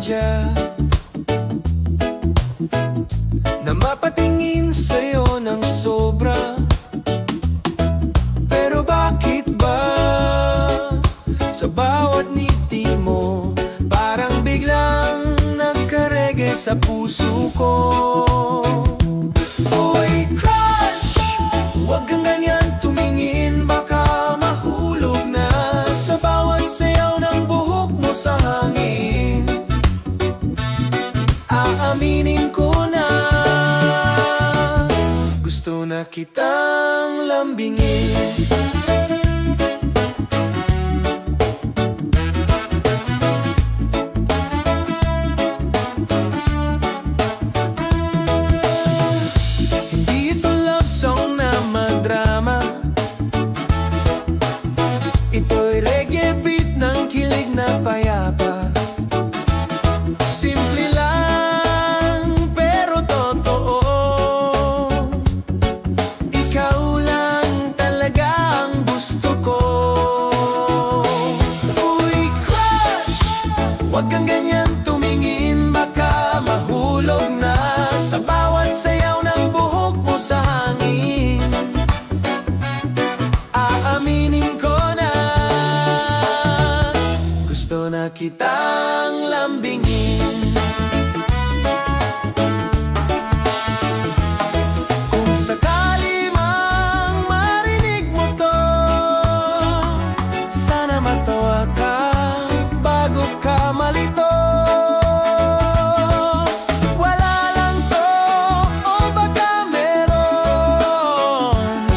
sadya na mapatingin sa'yo ng sobra. Pero bakit ba sa bawat ngiti mo parang biglang nagkarege sa puso ko? Uy, crush, huwag kang ganyan tumingin, baka mahulog na sa bawat sayaw ng buhok mo sa hangin. Aaminin ko na gusto na kitang lambingin. Huwag kang ganyan tumingin, baka mahulog na sa bawat sayaw ng buhok mo sa hangin. Aaminin ko na gusto na kitang lambingin. Kung sakali mang marinig mo to, sana matawa ka bago ka malito. Wala lang to o baka meron,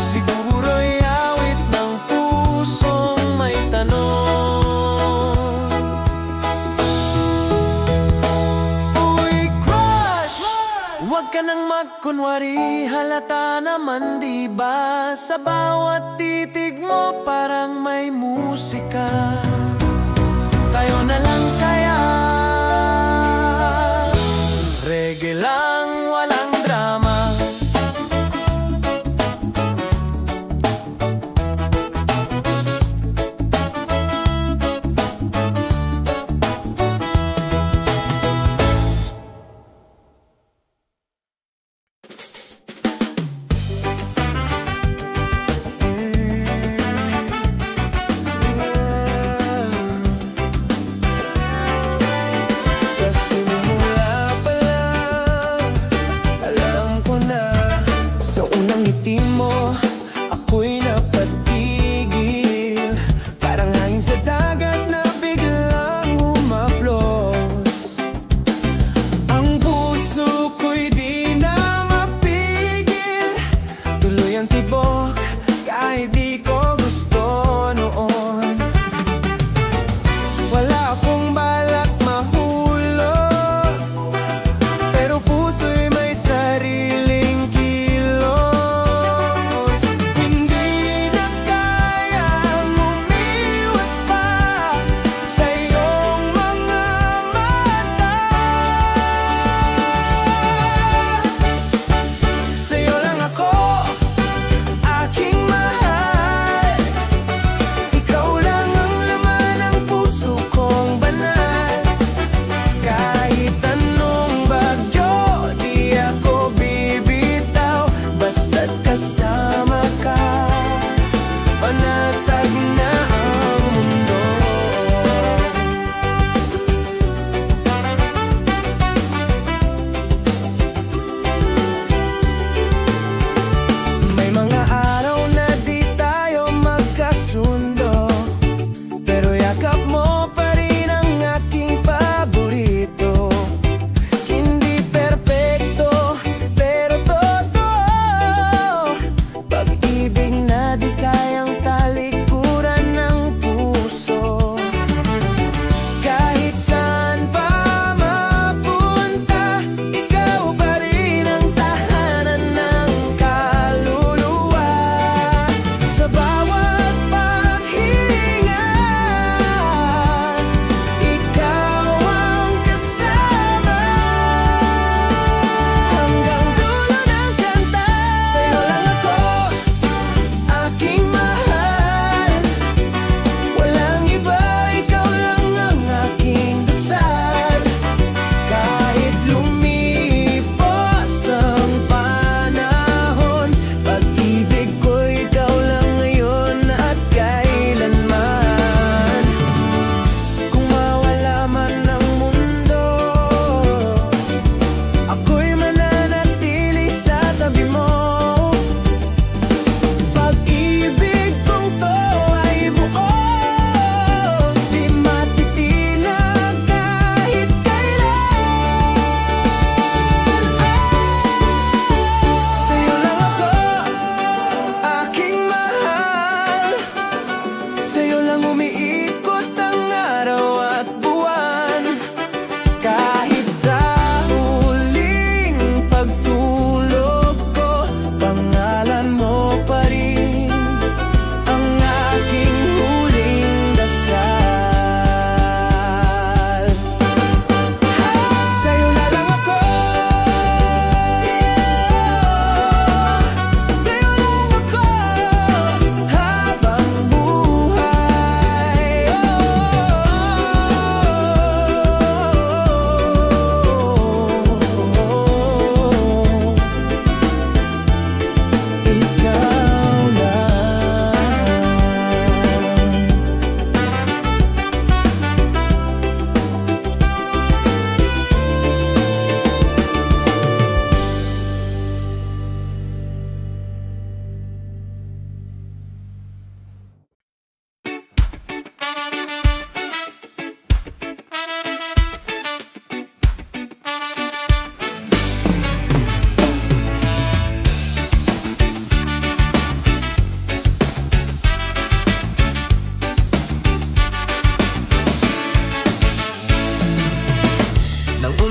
siguro'y awit ng pusong may tanong. Uy, crush, huwag ka nang magkunwari, halata naman diba sa bawat titig mo parang may musika. Tayo na lang kaya, reggae lang, walang drama.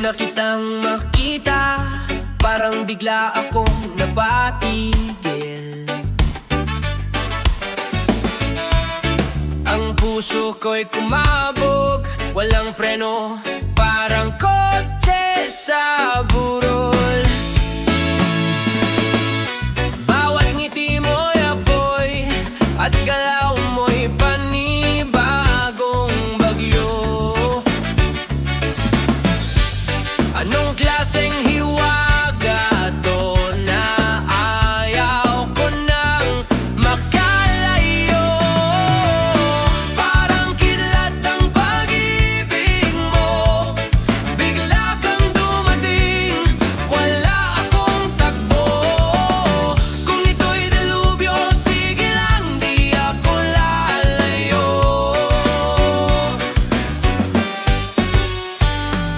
una kitang makita, parang bigla akong napatigil. Ang puso ko'y kumabog, walang preno, parang kotse sa burol. Bawat ngiti mo'y apoy, at galaw mo'y panibagong bagyo. Anong klaseng hiwaga to na ayaw ko nang makalayo? Parang kidlat ang pag-ibig mo, bigla kang dumating, wala akong takbo. Kung ito'y delubyo, sige lang, di ako lalayo.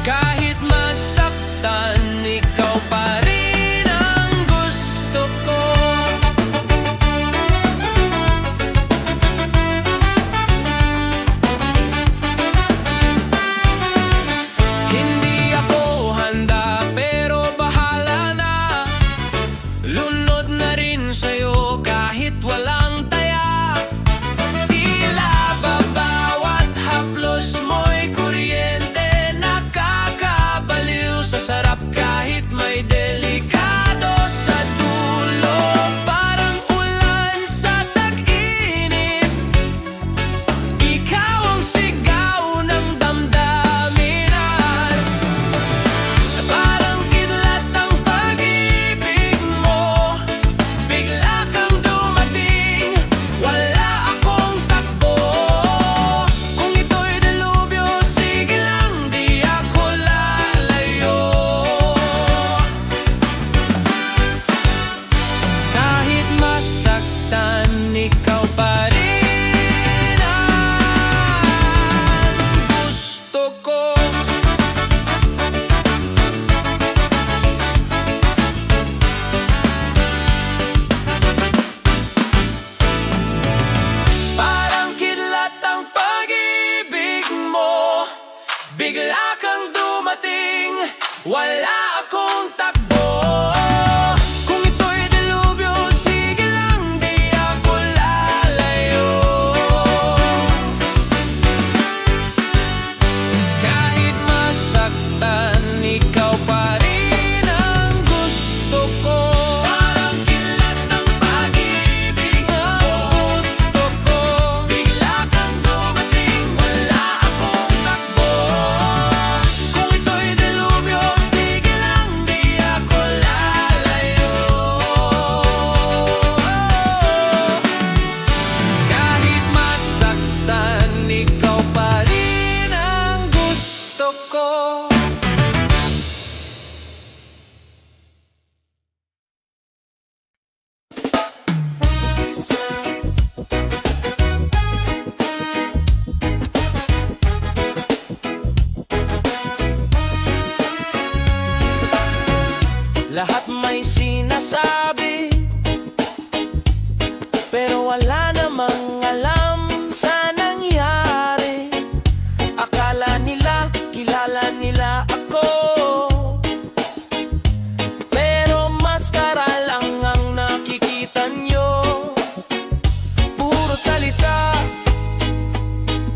Kahit masaktan, ikaw pa rin ang gusto ko. Hindi ako handa pero bahala na, lunod na rin sa'yo kahit walang taya. Tila ba bawat haplos mo'y kuryente, nakakabaliw sa sarap kahit may delikado sa dulo. Parang ulan sa tag-init, ikaw ang sigaw ng damdaminan. Parang kidlat ang pag-ibig mo, bigla kang dumating, wala akong takbo. Kung ito'y delubyo, sige lang, di ako lalayo. Kahit masaktan, ikaw pa rin ang gusto ko. Parang kidlat ang pag-ibig mo, bigla kang dumating, wala akong takbo. Kung ito'y delubyo, sige lang, di ako lalayo. Kahit masaktan, ikaw pa rin ang gusto ko. Parang kidlat ang pag-ibig mo, gusto ko, bigla kang dumating, wala akong takbo. Kung ito'y delubyo, sige lang, di ako lalayo. Kahit masaktan, ikaw pa rin ang gusto ko. Lahat may sinasabi, pero wala namang alam sa nangyari. Akala nila, kilala nila ako, pero maskara lang ang nakikita nyo. Puro salita,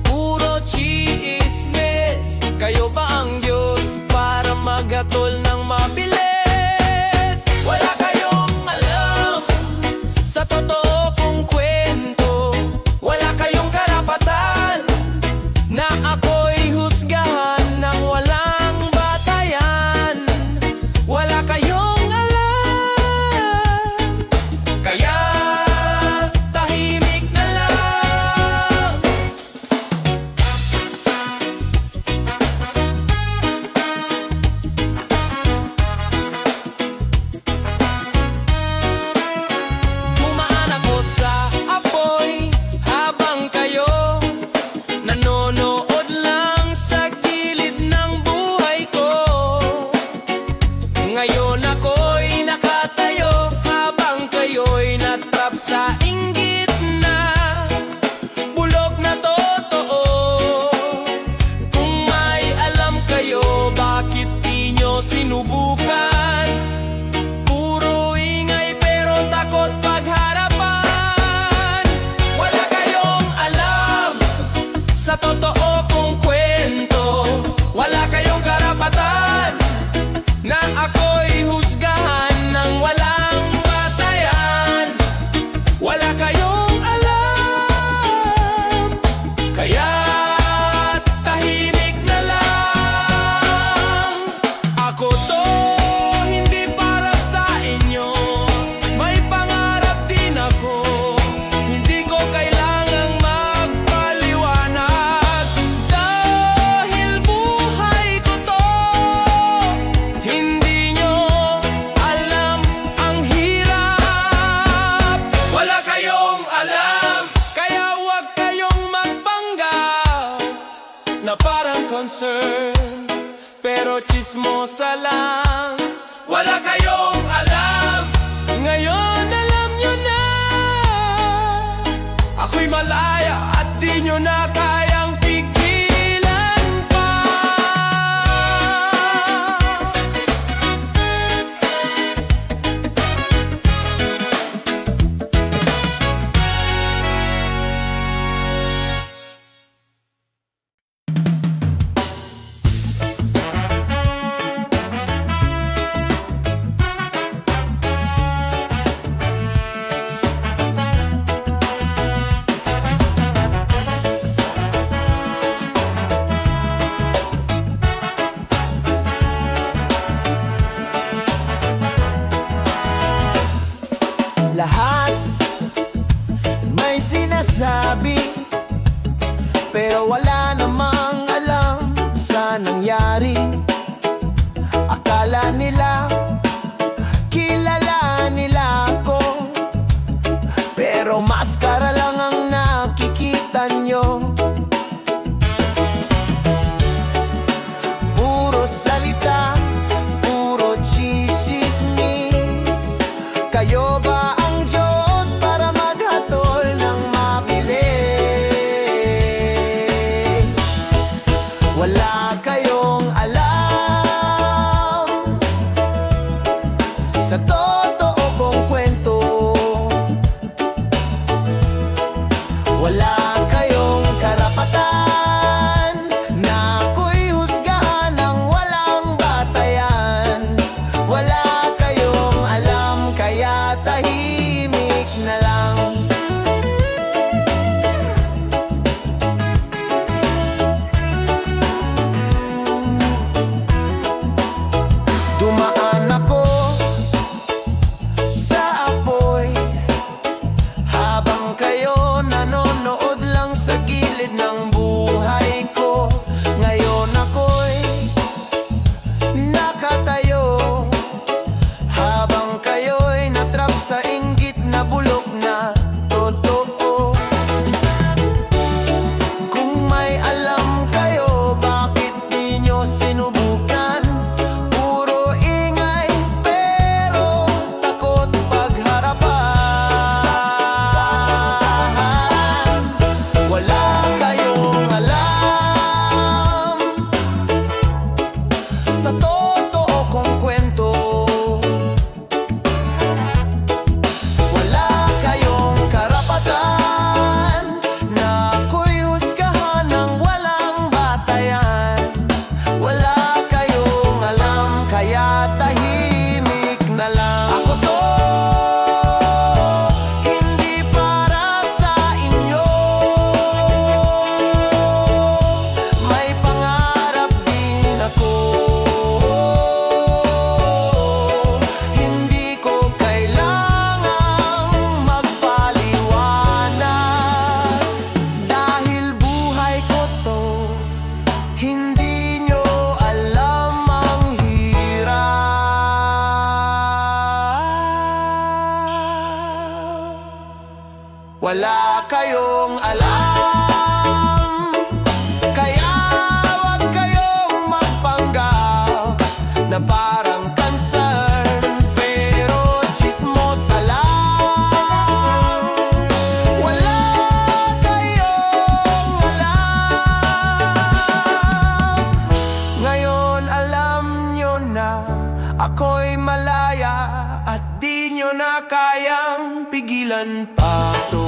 puro chismes. Kayo ba ang Diyos para maghatol ng mabilis? Wala kayong alam sa totoo kong kwento. Wala kayong karapatan na ako'y husgahan ng walang batayan. Wala kayong alam, kaya tahimik na lang. Dumaan ako sa apoy habang kayo nanonood lang sa gilid ng buhay ko. Ngayon ako'y nakatayo habang kayo'y natrap sa inggit na bulok na totoo. Kung may alam kayo, bakit di karapatan na ako'y husgahan ng walang batayan. Wala kayong alam, kaya tahimik na lang. Ako to, hindi para sa inyo, may pangarap din ako. Hindi ko kailangang magpaliwanag, dahil buhay ko to. Hindi nyo alam ang hirap. Wala kayong alam, kaya huwag kayong magpanggap na parang concern, pero chismosa lang. Wala kayong alam, ngayon alam nyo na. Ako'y malaya at di nyo na kayang pigilan pa. Lahat may sinasabi, pero wala namang alam sa nangyari. Akala nila kilala nila ako, pero maskara lang ang nakikita nyo. Puro salita, puro chismis. Kayo ba ang Diyos para maghatol ng mabili? Wala kayong alam sa totoo kong kwento. Wala kayong karapatan na ako'y husgahan ng walang batayan. Wala kayong alam, kaya tahimik na lang. Dumaan ako sa apoy, habang kayo nanonood lang sa gilid ng buhay ko. Ngayon ako'y nakatayo, habang kayo'y natrap sa inggit na bulok na totoo. Kung may alam kayo, bakit di nyo sinubukan? Puro ingay pero takot pagharapan. Wala kayong alam sa totoo kong kwento. Wala kayong karapatan na ako'y husgahan ng walang batayan. Wala kayong alam, kaya tahimik na lang. Ako to, hindi para sa inyo, may pangarap din ako. Hindi ko kailangang magpaliwanag, dahil buhay ko to. Hindi nyo alam ang hirap. Wala kayong alam, kaya huwag kayong magpanggap na parang concern, pero chismosa lang. Wala kayong alam, ngayon alam nyo na. Ako'y malaya at di nyo na kayang pigilan pa to.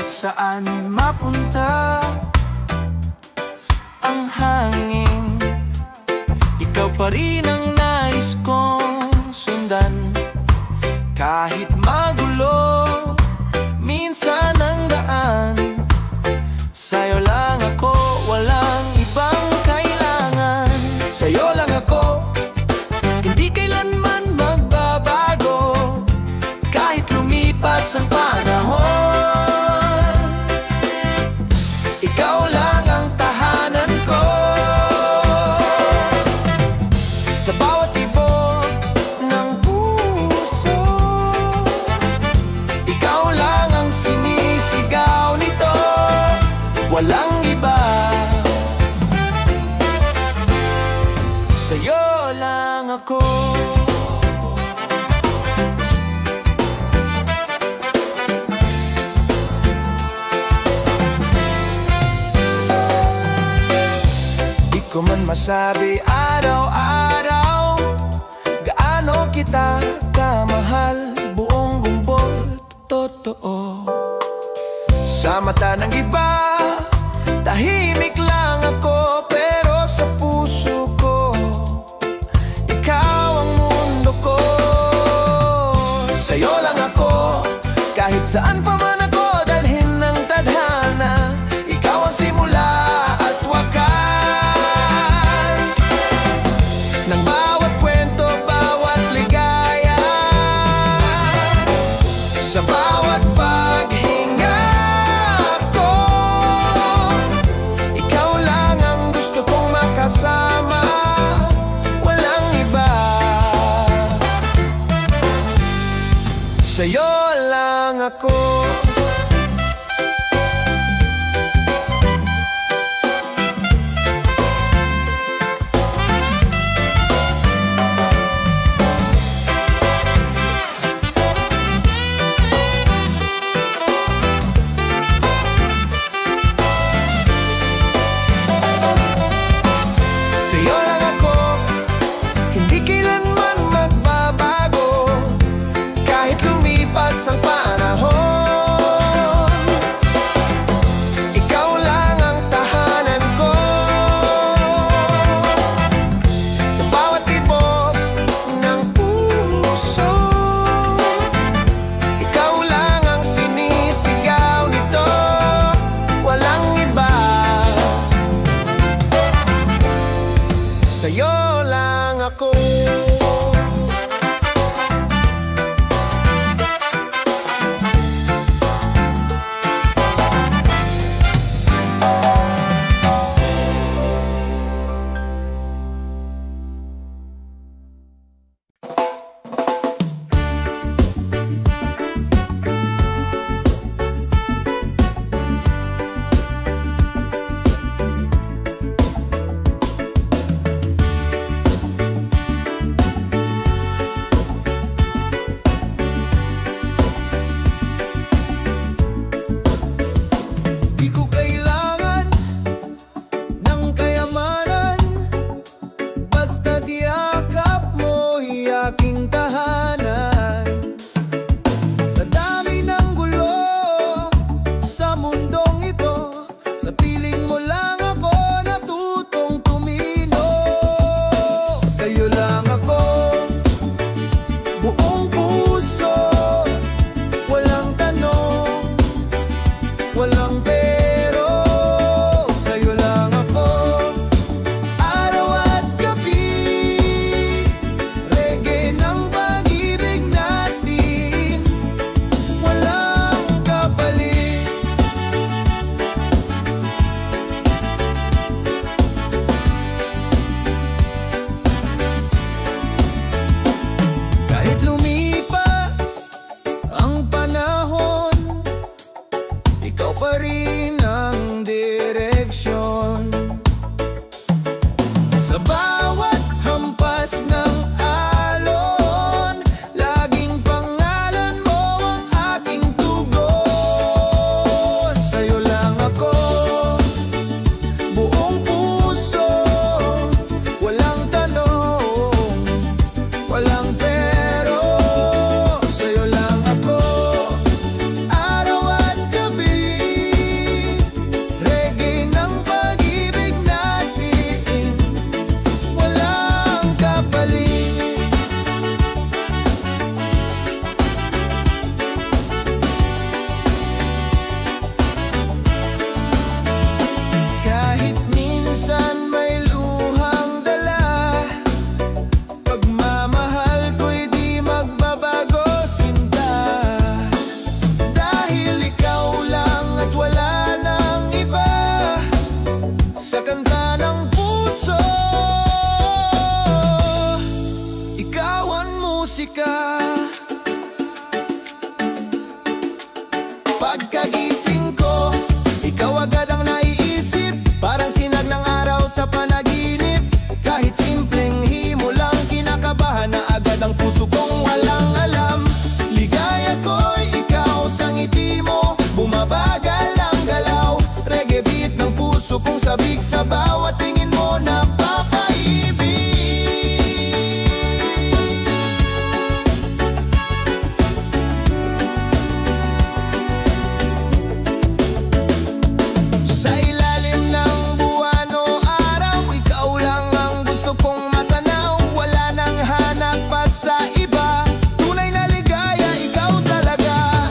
kahit saan mapunta ang hangin, ikaw pa rin ang nais kong sundan. Kahit magulo minsan ang daan, sa'yo lang ako, walang ibang kailangan. Sa'yo lang ako, hindi kailanman magbabago. Kahit lumipas ang panahon, ikaw lang ang tahanan ko. Sa bawat tibok ng puso, ikaw lang ang sinisigaw nito, walang iba. Sa'yo lang ako. Di ko man masabi araw-araw gaano kita kamahal, buong bumbol totoo. Sa mata ng iba, tahimik lang ako, pero sa puso ko, ikaw ang mundo ko. Sa'yo lang ako, kahit saan pa man ako dalhin ng tadhana. Ikaw ang simula at wakas ng bawat kwento, bawat ligaya. Sa bawat paghinga ko, ikaw lang ang gusto kong makasama, walang iba. Sa'yo lang ako. Sa'yo lang ako, hindi kailanman magbabago. Kahit lumipas ang panahon, ikaw lang ang tahanan ko. Sa bawat tibok ng puso, ikaw lang ang sinisigaw nito, walang iba. Sa'yo lang ako. Di ko kailangan ng kayamanan, basta yakap mo'y aking tahanan. Sa dami ng gulo sa mundong ito, sa piling mo lang ako natutong tumino. Sa'yo lang ako, buong puso, walang tanong, walang pero. Sa'yo lang ako, araw at gabi, reggae ng pag-ibig natin, walang kapalit. Kahit lumipas ang panahon, ikaw pa rin ang direksyon. Sa bawat hampas ng alon, laging pangalan mo ang aking tugon. Sa'yo lang ako, buong puso, walang tanong, walang pero. Sa'yo lang ako, araw at gabi, Pagkagising ko, ikaw agad ang naiisip. Parang sinag ng araw sa panaginip. Kahit simpleng himo lang, kinakabahan na agad ang puso kong walang alam. Ligaya ko'y ikaw sa ngiti mo, bumabagal ang galaw. Reggae beat ng puso kong sabik sa bawat tingin mo na papaibig. Sa ilalim ng buwan o araw, ikaw lang ang gusto kong matanaw. Wala nang hanap pa sa iba. Tunay na ligaya, ikaw talaga.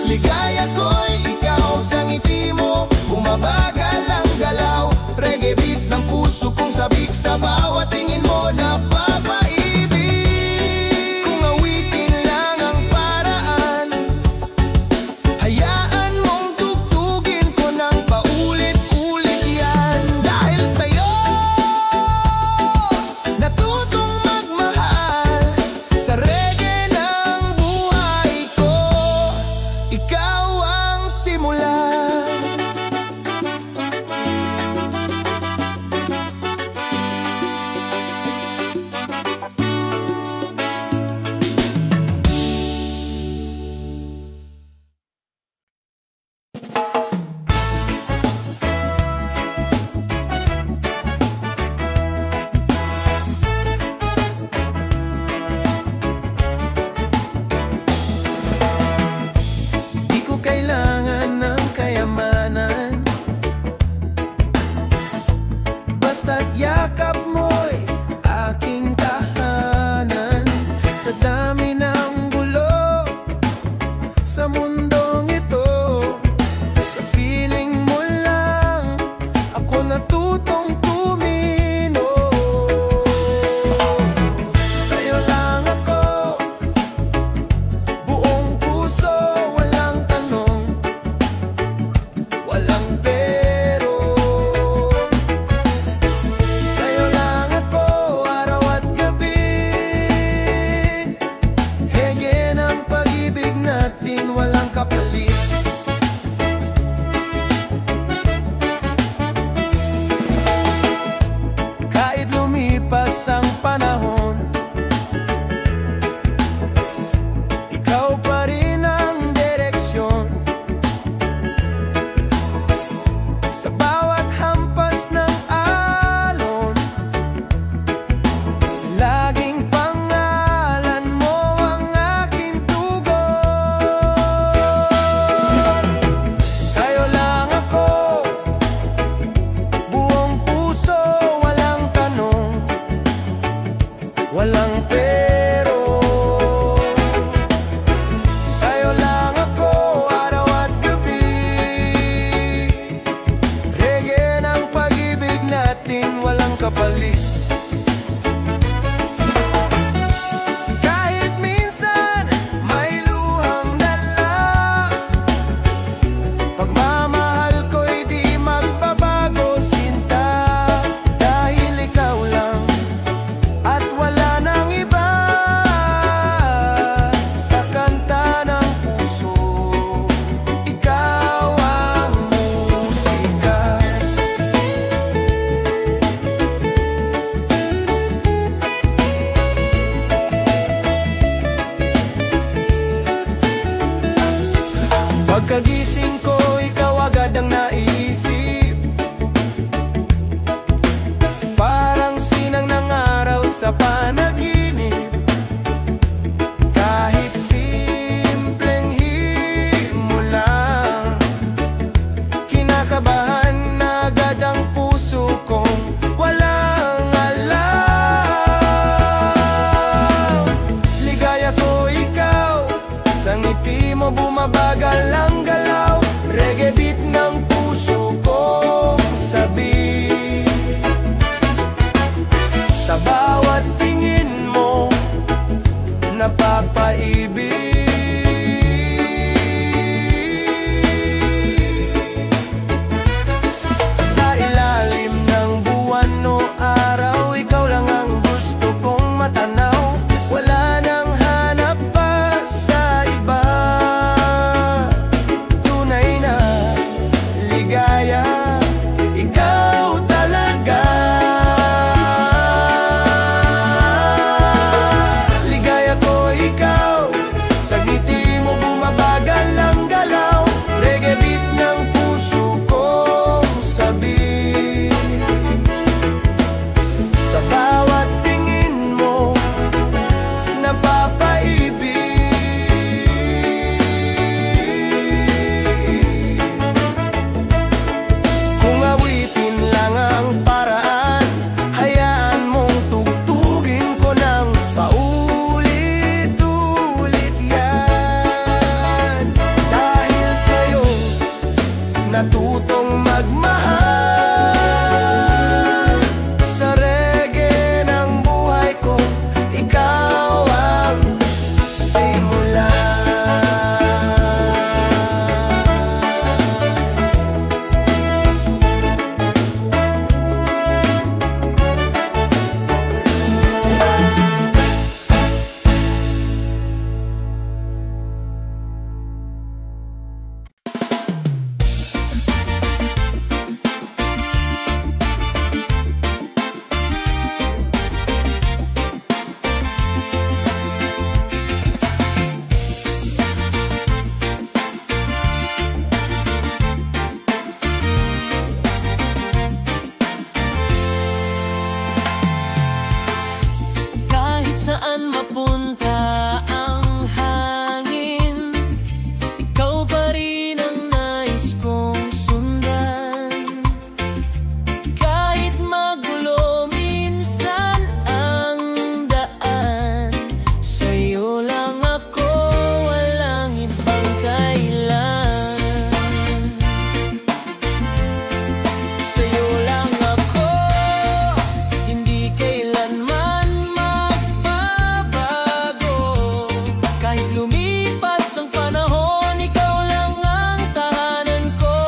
Ligaya ko'y ikaw sa ngiti mo, bumabagal ang galaw. Reggae beat ng puso kong sabik sa bawat tingin mo na papaibig. Kung awitin lang ang paraan, hayaan mong tugtugin ko ng paulit-ulit yan. Dahil sa'yo natutong magmahal. Sa reggae ng buhay ko, ikaw ang simula. Di ko kailangan ng kayamanan, basta't yakap mo'y aking tahanan. Sa dami ng gulo sa mundong ito, sa piling mo lang ako natutong tumino. Sa'yo lang ako, buong puso, walang tanong, walang pero. Sa'yo lang ako, araw at gabi. Hege ng pag-ibig natin, walang kapalit. Kahit lumipas ang panahon, ikaw pa rin ang direksyon. Sa bawat hampas ng alon, laging pangalan mo ang aking tugon. Sa'yo lang ako, buong puso, walang tanong, walang pero. Sa'yo lang ako, araw at gabi. Reggae ng pag-ibig natin, walang kapalit. Kahit minsan may luhang dala, pagmamahal ko'y di magbabago, sinta. Dahil ikaw lang at wala nang iba. Sa kanta ng puso, ikaw ang musika. Pagkagising ko, ikaw agad ang naisip. Parang sinang ng araw sa panaginip. Kahit simpleng himo lang, kinakabahan na agad ang puso kong walang alam. Ligaya ko ikaw, sa ngiti mo bumabagal ang galaw. Reggae beat ng puso kong sabik sa bawat tingin natutong magmahal. Sa reggae ng buhay ko, ikaw ang simula. Saan mapunta ang hangin, ikaw pa rin ang nais kong sundan. Kahit magulo minsan ang daan, sa'yo lang ako, walang ibang kailan. Sa'yo lang ako, hindi kailanman lumipas ang panahon, ikaw lang ang tahanan ko.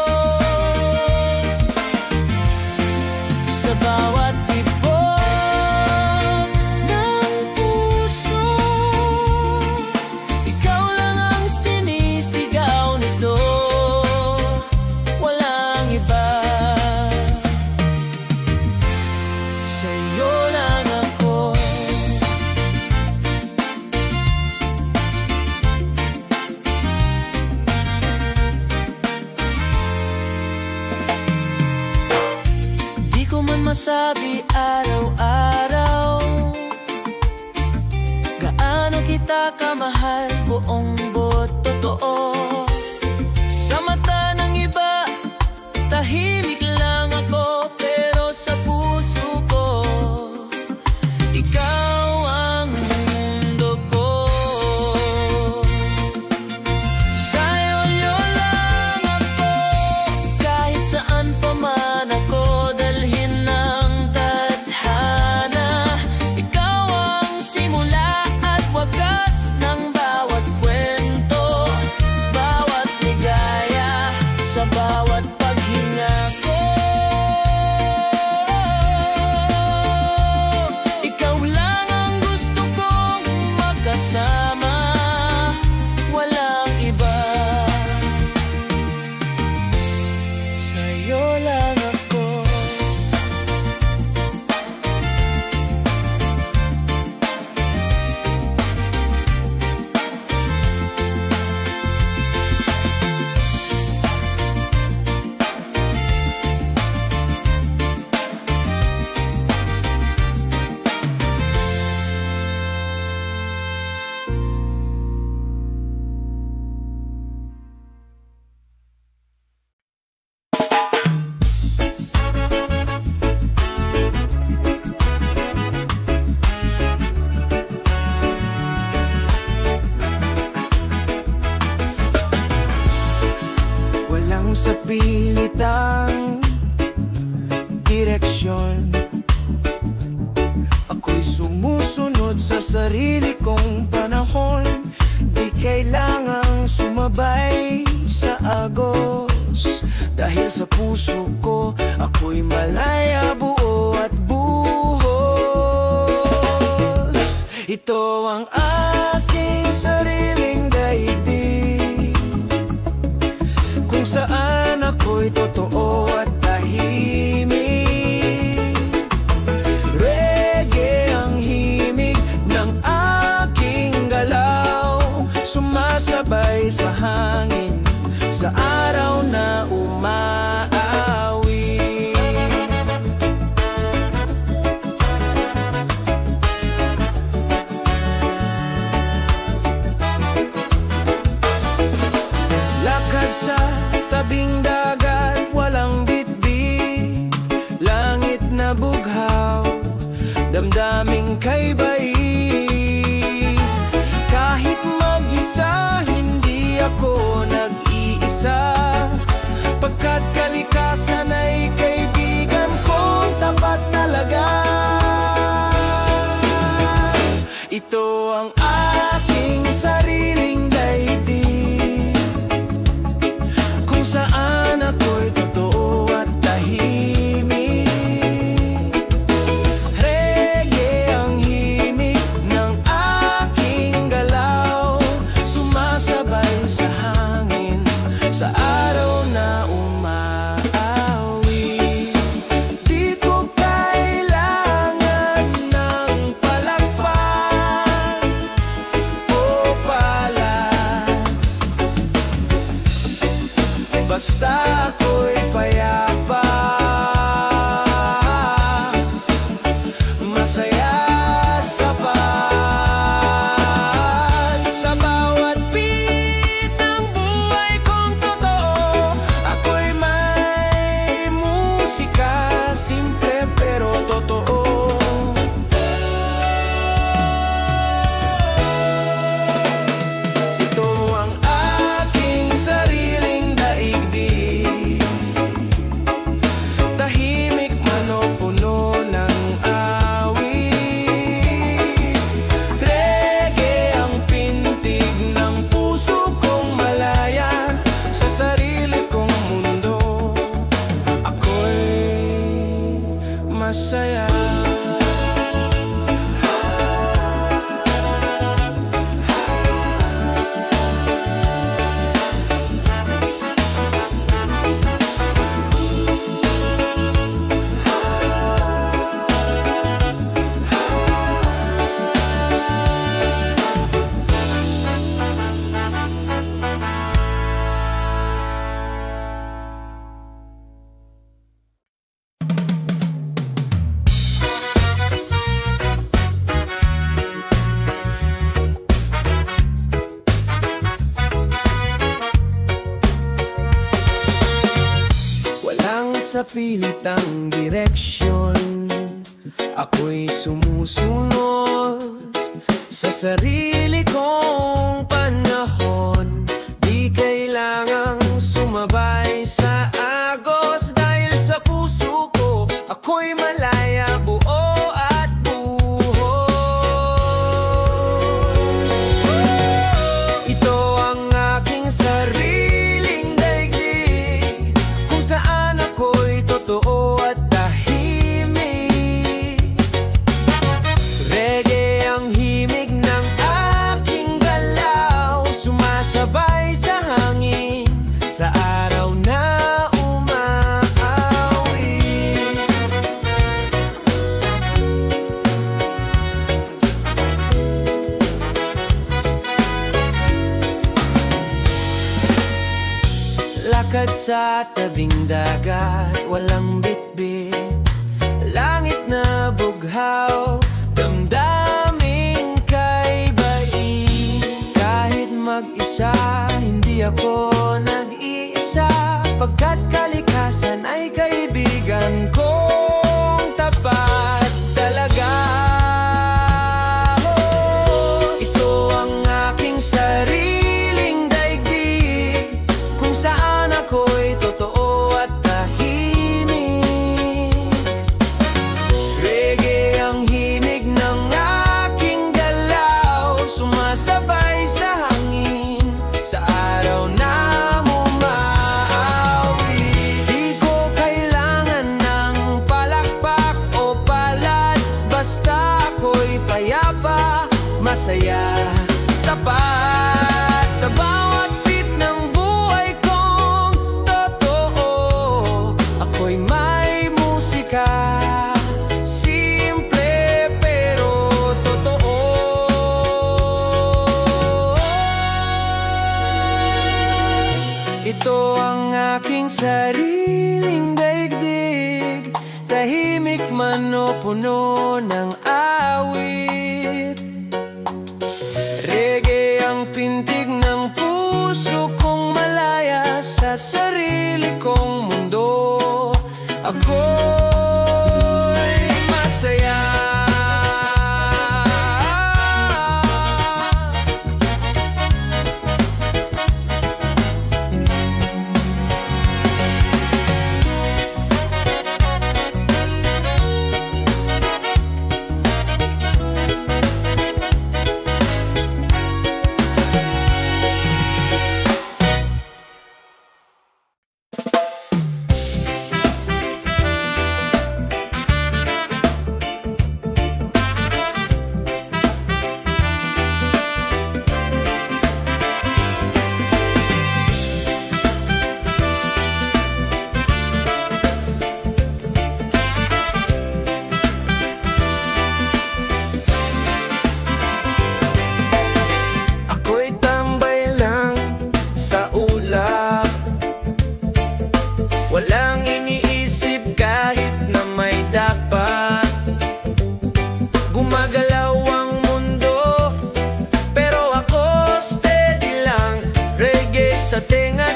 Sa bawat tibok ng puso, ikaw lang ang sinisigaw nito, walang iba. Sa'yo lang ako. Ko man masabi araw-araw gaano kita kamahal, buong buot totoo. Sa mata ng iba, tahimik lang ako, pero sa puso ko, ikaw ang mundo ko. Sa'yo lang ako, kahit saan pa man ako sa bawat paghinga ko, ikaw lang ang gusto kong makasama, walang iba. Sa'yo lang ako. Sa pilitang direksyon, ako'y sumusunod sa sarili kong panahon. Di kailangang sumabay sa agos, dahil sa puso ko ako'y malaya, buo at buhos. Ito ang aking sariling daigdig, kung saan ako'y totoo at tahimik. Reggae ang himig ng aking galaw, sumasabay sa hangin sa araw na umaawi. Lakad sa tabing dagat, walang bitbit, langit na bughaw, damdaming kay bait. Kahit mag-isa, hindi ako nag-iisa, pagkat basta ako'y payapa. Masaya sapat sa bawat bit ng buhay kong totoo. Ako'y may musika, simple pero totoo. Ito ang aking sariling daigdig, tahimik man o puno ng awit. Reggae ang pintig ng puso kong malaya sa sarili kong mundo. Ako'y masaya. Walang sa pilitang direksyon, ako'y sumusunod sa sarili kong panahon. Di kailangang sumabay sa agos, dahil sa puso ko ako'y malaya, buo at buhos. Ito ang aking sariling daigdig, kung saan ako'y totoo at tahimik. Reggae ang himig ng aking galaw, sumasabay sa hangin sa araw na umaawit. Lakad sa tabing dagat, walang bitbit, langit na bughaw, damdaming kay bai. Kahit mag-isa, hindi ako nag-iisa, pagkat kalikasan ay kaibigan kong tapat talaga. Ito ang aking sariling daigdig, kung saan ako'y totoo at tahimik. Reggae ang himig ng aking galaw, sumasabay sa hangin sa araw na umaawit. Di ko kailangan ng palakpak o palad, basta ako'y payapa, masaya, sapat sa bawat bit ng buhay kong totoo. Ako'y may musika, simple pero totoo. Ito ang aking sariling daigdig, tahimik man o puno ng awit. Reggae ang pintig ng puso kong malaya sa sarili kong mundo. Ako'y masaya.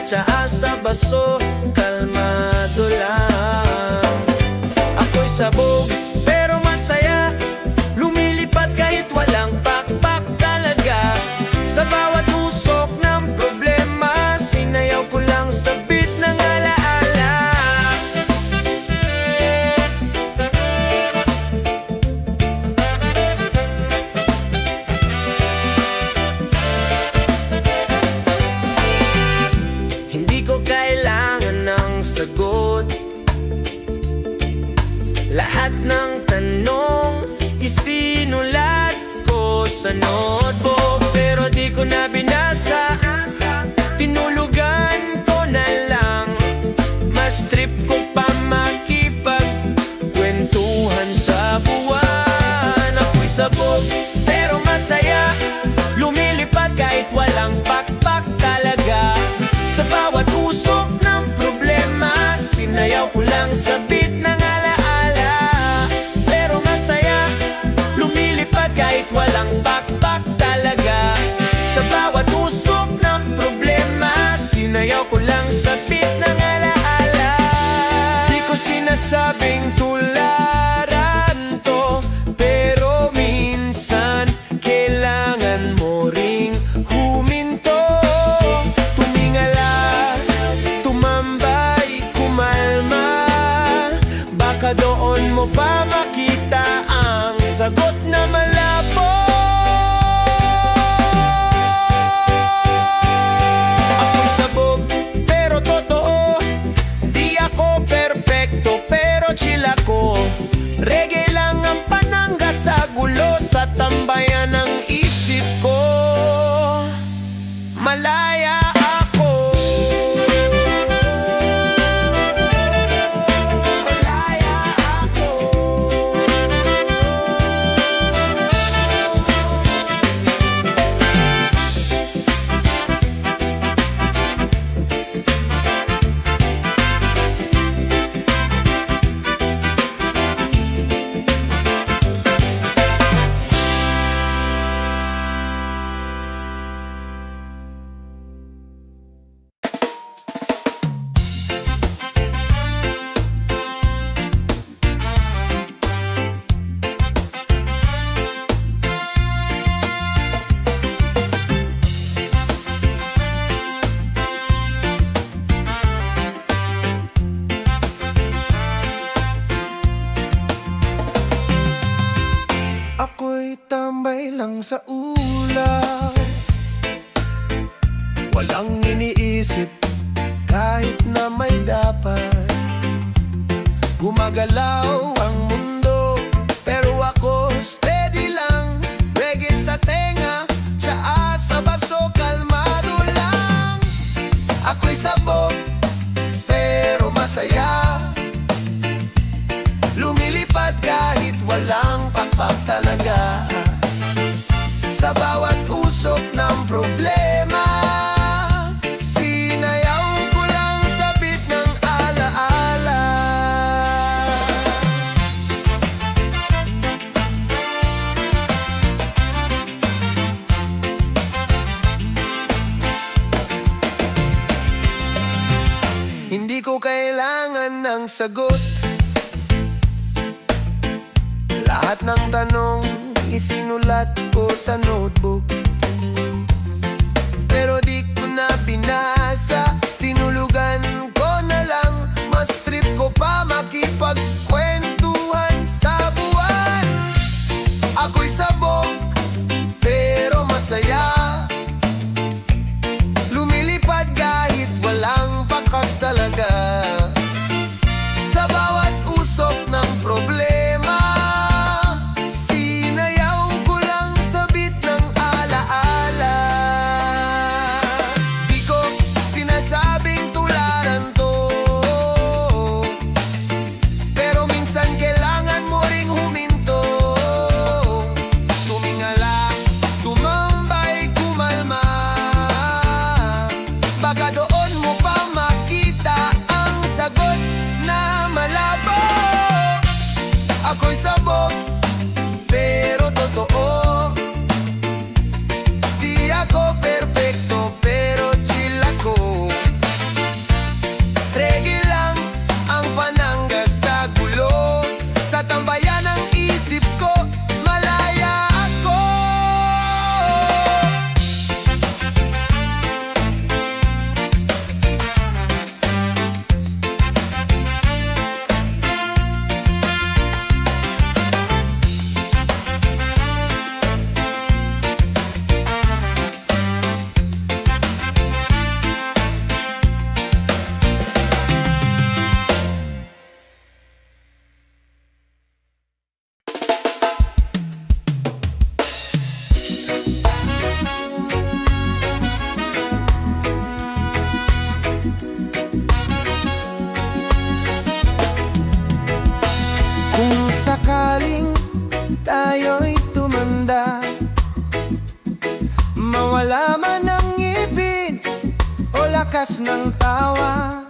tsaa sa baso, kalmado lang. Ako'y sabog pero masaya, lumilipad kahit walang pakpak talaga. Sa bawat usok ng problema, sinayaw ko lang sa beat ng alaala. Hindi ko kailangan ng sagot, lahat ng tanong isinulat ko sa notebook. Pero di ko na binasa, tinulugan ko na lang. Mas trip ko pa makipagkwentuhan sa buwan. Ako'y sabog pero masaya, lumilipad kahit walang pakpak talaga. Sa bawat usok ng problema, sinayaw ko lang sa beat ng alaala. Pero masaya, lumilipad kahit walang pakpak talaga. Sa bawat usok ng problema, sinayaw ko lang sa beat ng alaala. Di ko sinasabing tularan to, pero minsan kailangan mo ring huminto. Tumingala, tumambay, kumalma, baka doon mo pa makita ang sagot na malabo. Ako'y sabog pero totoo, di ako perpekto pero chill ako. Reggae lang ang panangga sa gulo, sa tambayan ng isip ko. Malaya ako. Malaya ako. Ako'y tambay lang sa ulap, walang iniisip kahit na may dapat. Gumagalaw ang mundo pero ako steady lang. Reggae sa tenga, tsaa sa baso, kalmado lang. Ako'y sabog pero masaya, lumilipad kahit walang pakpak talaga. Sa bawat usok ng problema, sinayaw ko lang sa beat ng alaala. Hindi ko kailangan ng sagot, lahat ng tanong isinulat ko sa notebook. Pero di ko na binasa, tinulugan ko na lang. Mas trip ko pa makipagkwentuhan sa buwan. Ako'y sabog pero masaya, lumilipad kahit walang pakak talaga. Sa bawat usok ng problema, lakas ng tawa.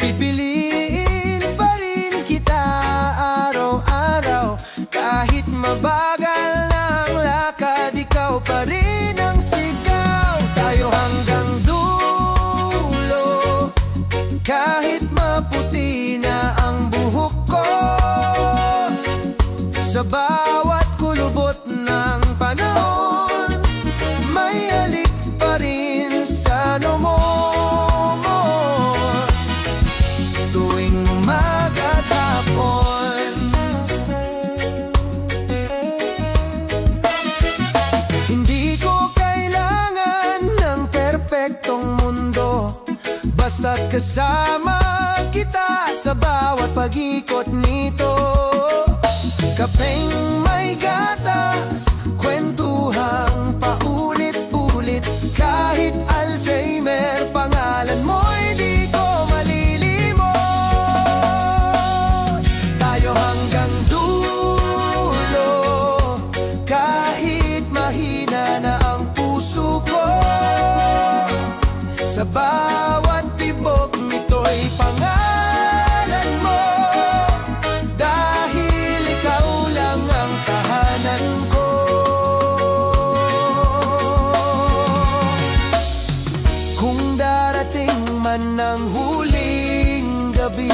Pipiliin pa rin kita araw-araw. Kahit mabagal ang lakad, ikaw pa rin ang sigaw. Tayo hanggang dulo, kahit maputi na ang buhok ko. Sa bawat kulubot ng panahon, may halik pa rin sa noo mo. Tuwing umaga at hapon, hindi ko kailangan ng perpektong mundo, basta't kasama kita sa bawat pag-ikot nito. Kapeng may gatas, kwentuhang paulit-ulit. Kahit Alzheimer, pangalan mo'y di ko malilimot. Tayo hanggang dulo, kahit mahina na ang puso ko. Sa bawat tibok nito'y pangalan mo. Ng huling gabi,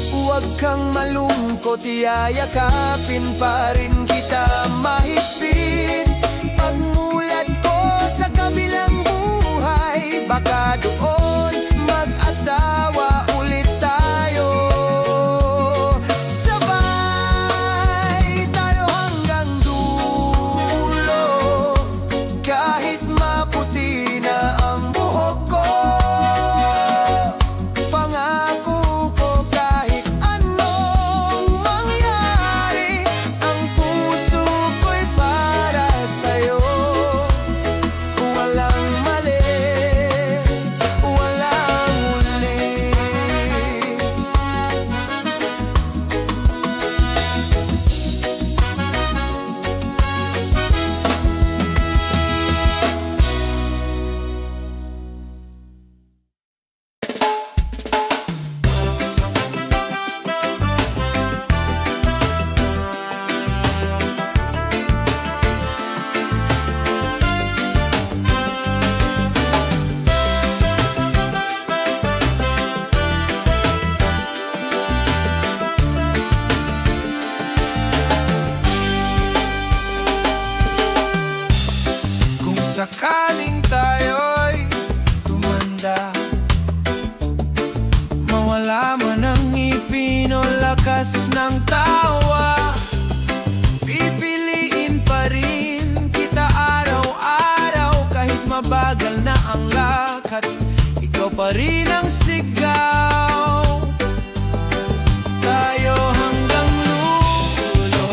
huwag kang malungkot, yayakapin pa rin kita mahigpit. Pagmulat ko sa kabilang buhay, baka doon mag-asawa ulit tayo. Sabay tayo hanggang dulo, kahit maputi na ang buhok ko. Sakaling tayo'y tumanda, mawala man ang ngipin o lakas ng tawa, pipiliin pa rin kita araw-araw. Kahit mabagal na ang lakad, ikaw pa rin ang sigaw. Tayo hanggang dulo,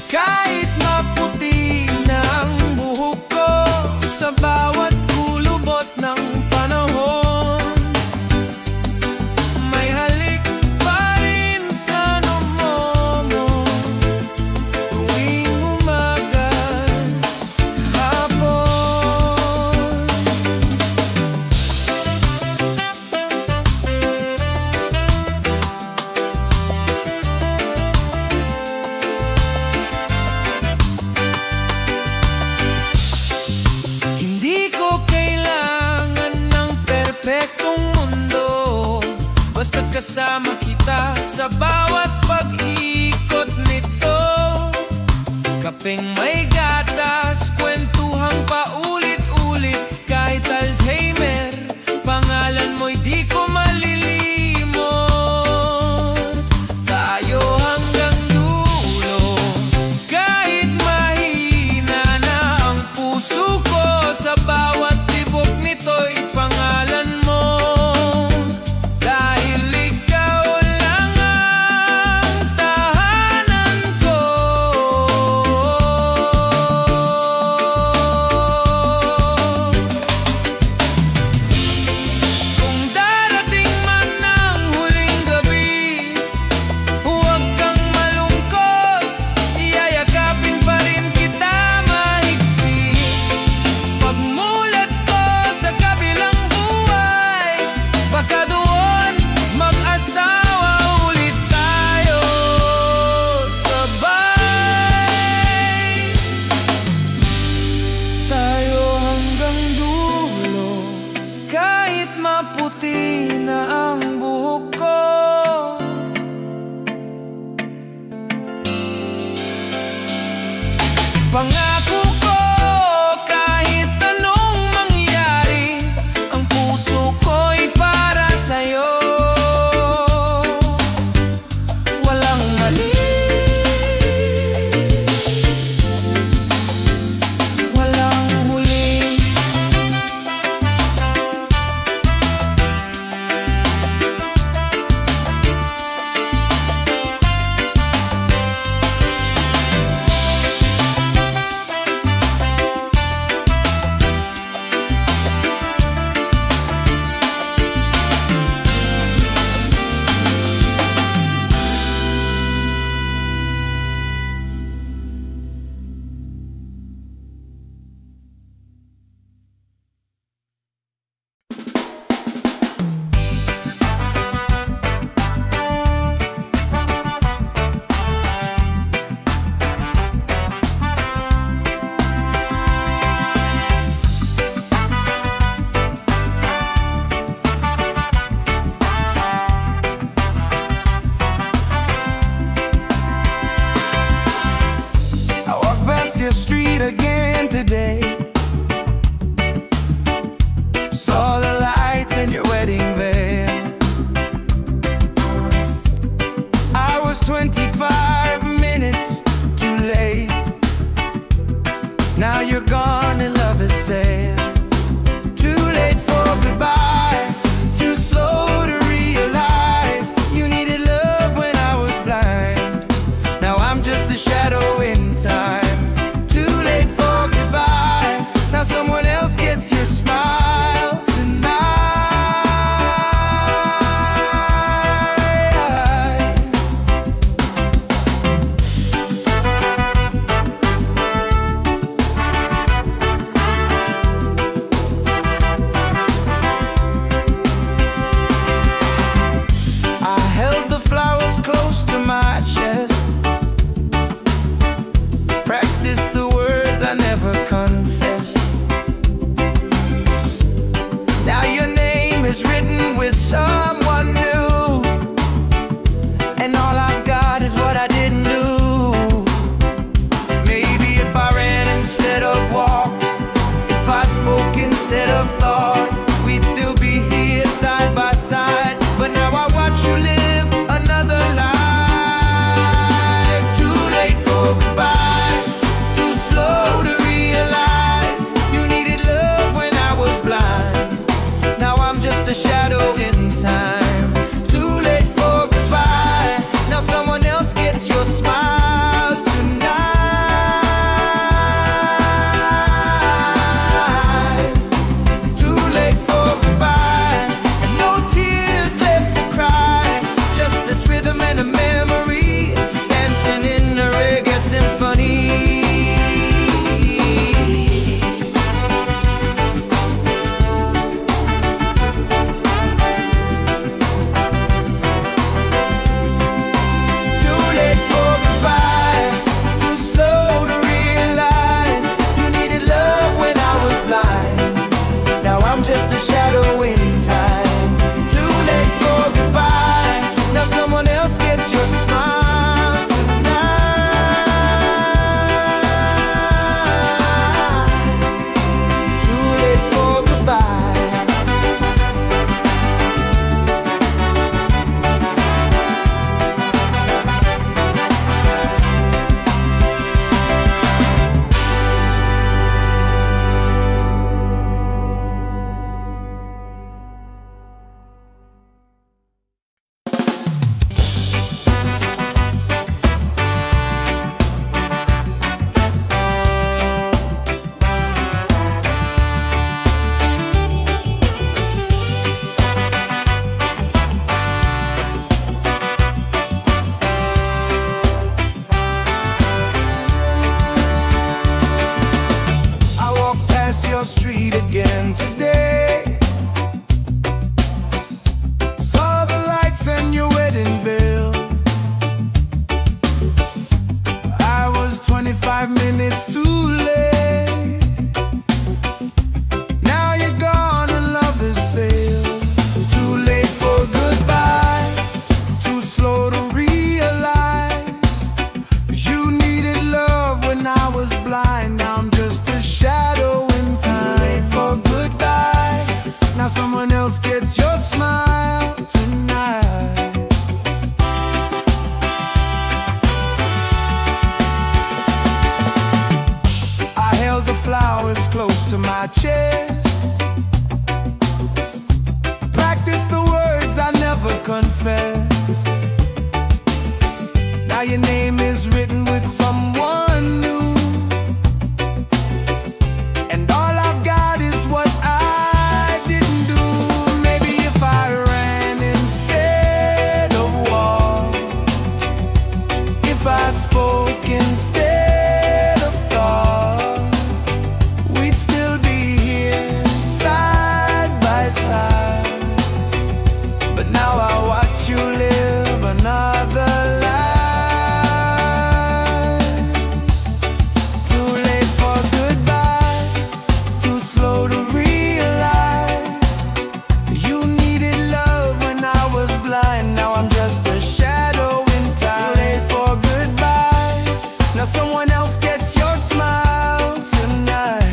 kahit maputi na ang buhok ko. Sa bawat kulubot ng panahon, may halik pa rin sa noo mo. Tuwing umaga at hapon, basta't kasama kita sa bawat pag-ikot nito. Kapeng may gatas, kwentuhang paulit-ulit. Kahit Alzheimer, pangalan mo'y di ko malilimot. Tayo hanggang dulo, kahit mahina na ang puso ko. Sa bawat tibok nito'y pangalan mo. chest. Practice the words I never confessed. Now your name is written with someone new, and all I've got is what I didn't do. Maybe if I ran instead of walked, if I spoke instead of thought, we'd still be here side by side. But now I watch you live another life. Too late for goodbye, too slow to realize. You needed love when I was blind. Now I'm just a shadow in time. Too late for goodbye, now someone else gets your smile tonight.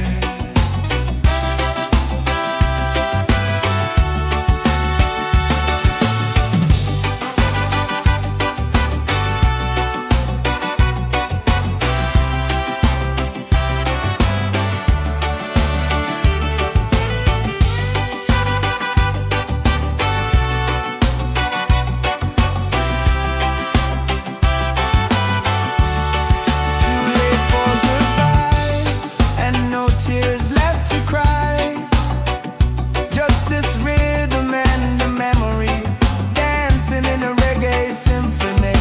Too late for goodbye, and no tears left to cry. Just this rhythm and a memory, dancing in a reggae symphony.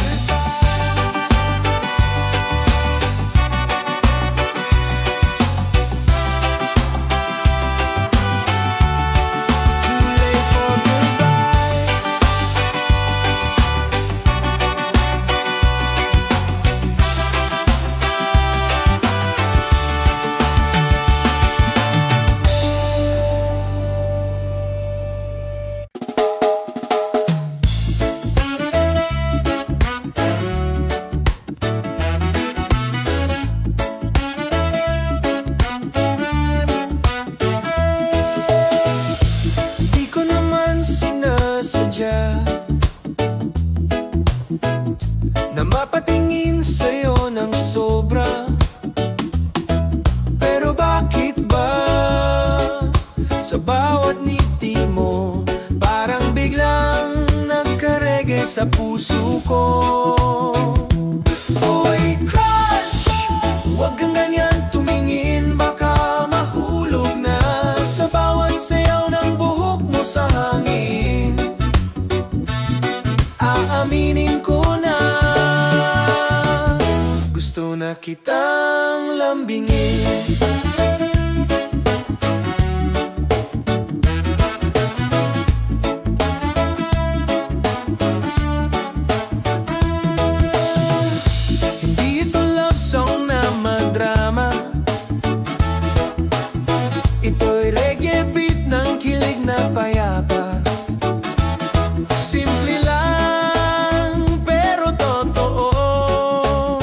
Too late for goodbye. Di ko naman sinasadya na mapatingin sa'yo ng sobra. Pero bakit ba sa bawat ngiti mo parang biglang nagkarege sa puso ko? Uy, crush, huwag kang ganyan tumingin, baka mahulog na sa bawat sayaw ng buhok mo sa hangin. Aaminin ko na gusto na kitang lambingin. Hindi ito love song na madrama, ito'y reggae beat ng kilig na payapa. Simple lang pero totoo,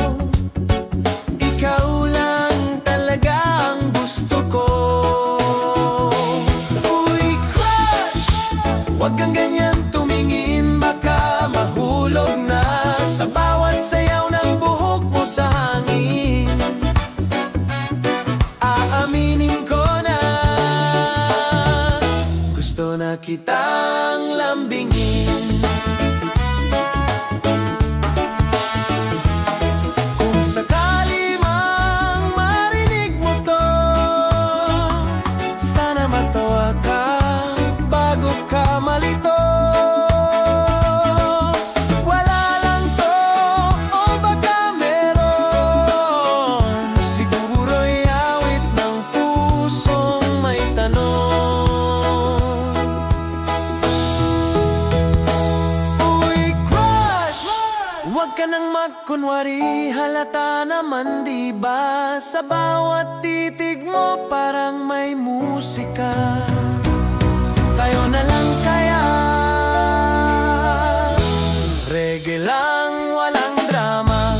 ikaw lang talaga ang gusto ko. Uy, crush, huwag kang ganyan tumingin, baka mahulog na sa bawat sayaw ng buhok mo sa hangin. Aaminin ko na gusto na kitang lambingin. Kung sakali mang marinig mo to, sana matawa ka bago ka malito. Wala lang to o baka meron, siguro'y awit ng pusong may tanong. Uy, crush, huwag ka nang magkunwari, halata naman diba? Sa bawat titig mo parang may musika. Tayo na lang kaya, reggae lang, walang drama.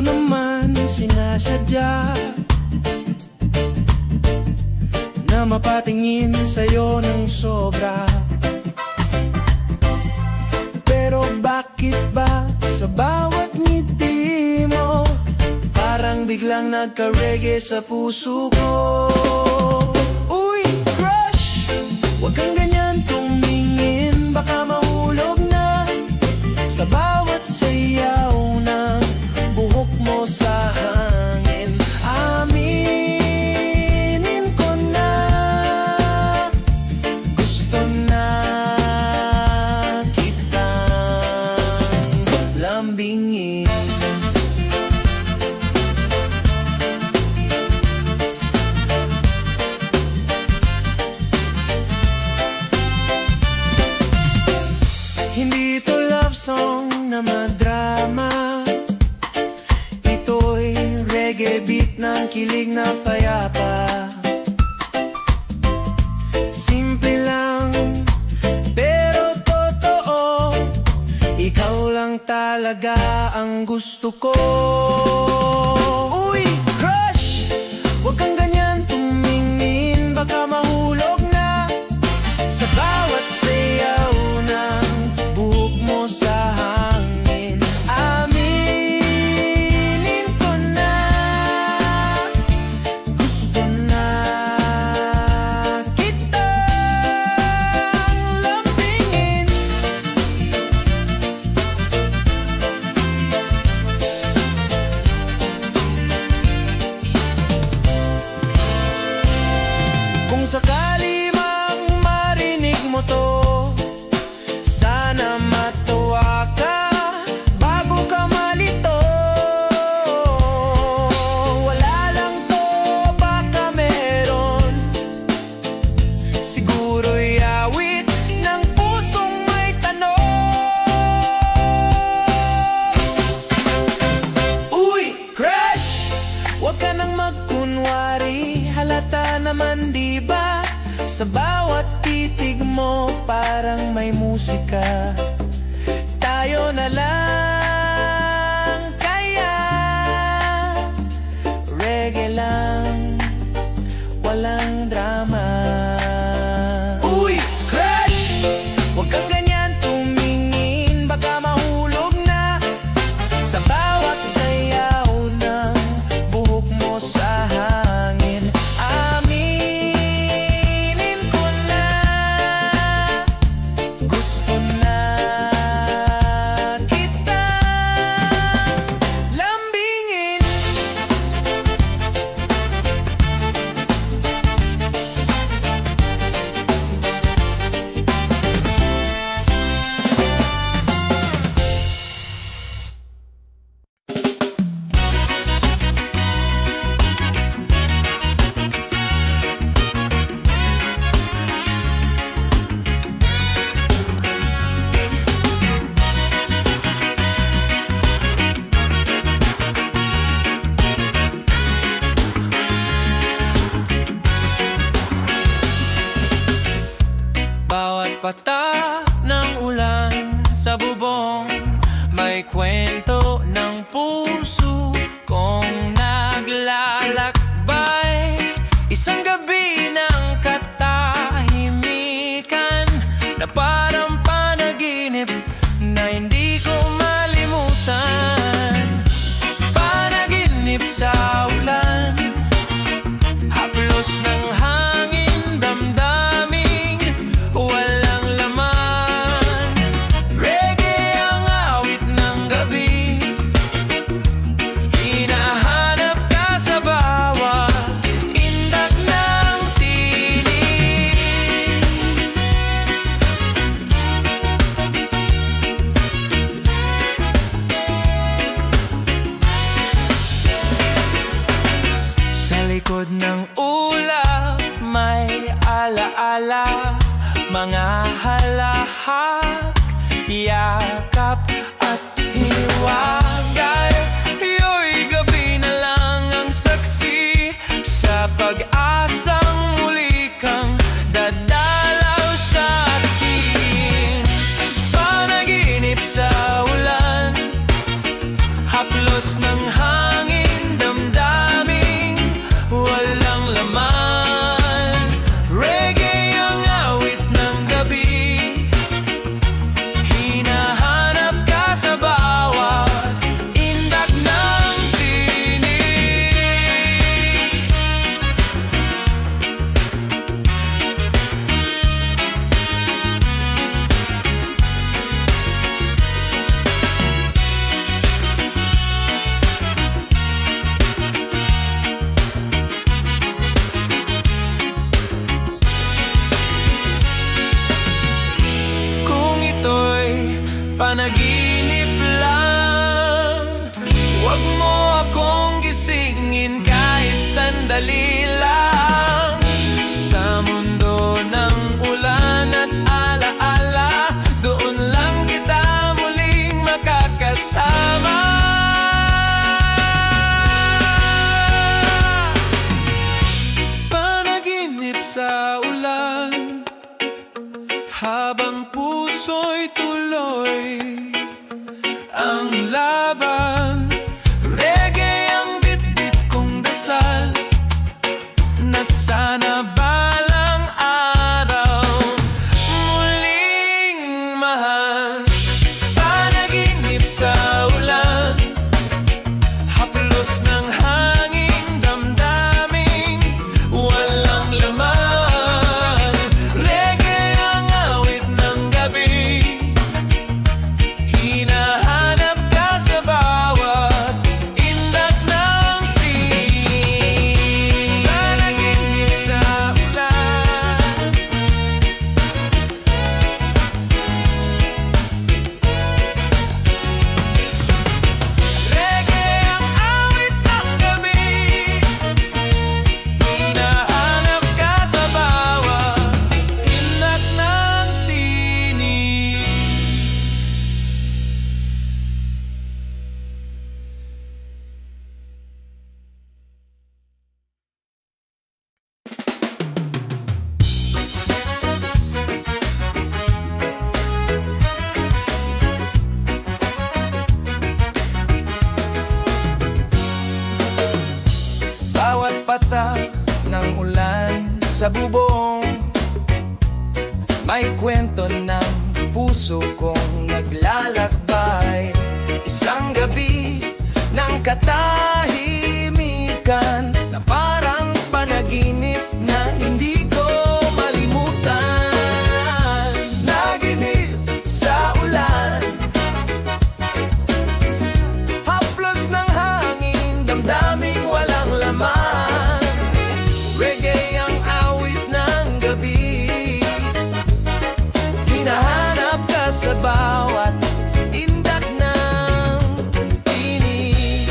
naman sinasadya na mapatingin sa'yo ng sobra. Pero bakit ba sa bawat ngiti mo parang biglang nagka-reggae sa puso ko? Uy, crush, huwag kang ganyan tumingin, baka mahulog na sa bawat sayaw ng buhok mo sa hangin. Aminin ko na gusto na kitang lambingin. Hindi ito love song na madrama, ito'y reggae beat ng kilig na payapa. Simple lang pero totoo, ikaw lang talaga ang gusto ko. Uy, crush, huwag kang ganyan tumingin, baka mahulog na sa bawat sayaw ng buhok mo sa hangin. Aminin ko na gusto na kitang lambingin. Kung sakali mang marinig mo to, sana matuwa ka bago ka malito. Wala lang to, baka meron, siguro'y awit ng pusong may tanong. Uy, crush, huwag ka nang magkunwari, halata naman diba sa bawat titig mo parang may musika. Tayo na lang kaya, reggae lang, walang drama. Uy, crush, huwag kang ganyan tumingin, baka mahulog na sa bawat sayaw ng buhok mo sa hangin. Aminin ko na gusto na kitang lambingin. Bawat patak ng ulan sa bubong may kwento ng puso kong naglalakbay. Isang gabi ng katahimikan na parang panaginip na hindi ko malimutan. Panaginip sa ulan, haplos ng hangin, damdaming walang laman. Reggae ang awit ng gabi, hinahanap ka sa bawat indak ng tinig. Sa likod ng ulap may alaala, mga halahak, yakap at hiwagal. Iyo'y gabi na lang ang saksi sa pag-asang muli kang dadalaw sa akin. Panaginip sa ulan, haplos ng hangin, panaginip lang. Huwag mo akong gisingin kahit sandali lang. Sa mundo ng ulan at alaala, doon lang kita muling makakasama. Panaginip sa ulan, habang puso'y tuloy ang laban. Reggae ang bit-bit kong dasal, na sana balang araw muling mahal. Panaginip sa ulan, haplos ng hanging damdaming walang laman. Reggae ang awit ng gabi, hinahanap ka sa bawat indak ng tinig. Panaginip sa ulan, reggae ang awit ng gabi, hinahanap ka sa bawat indak ng tinig. Bawat patak ng ulan sa bubong, may kwento ng puso kong naglalakbay. Isang gabi ng katahimikan, na parang panaginip na hindi ko malimutan. Naginip sa ulan, haplos ng hangin, damdaming walang laman. Reggae ang awit ng gabi, hinahanap ka sa bawat indak ng tinig.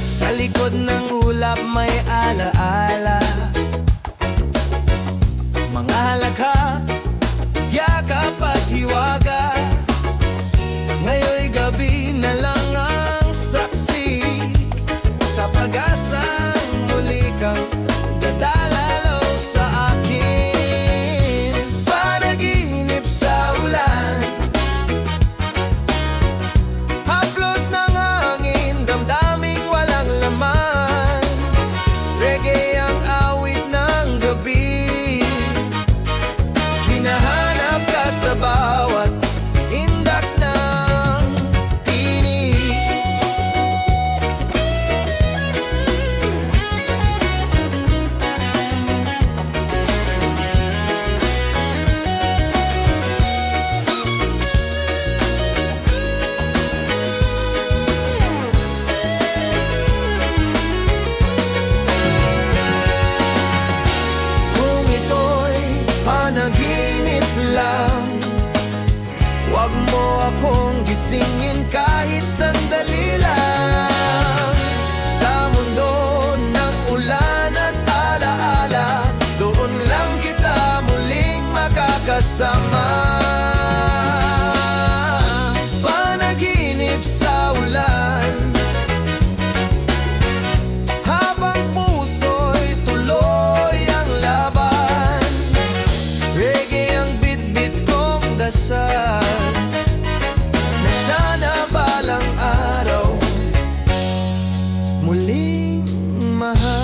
Sa likod ng ulap may alaala, mga halakha, yakap at hiwaga. Ngayon'y gabi na lang ang saksi sa pag-asang muli kang dadalalaw sa akin. Panaginip sa ulan, haplos ng hangin, damdaming walang laman. Reggae ang awit ng gabi, hinahanap ka sa bawat indak ng tinig. Kung ito'y panaginip lang, huwag mo akong gisingin kahit sandali lang. Sa mundo ng ulan at alaala, doon lang kita muling makakasama. Panaginip sa ulan, habang puso'y tuloy ang laban. Reggae ang bit-bit kong dasal, na sana balang araw muling mahal.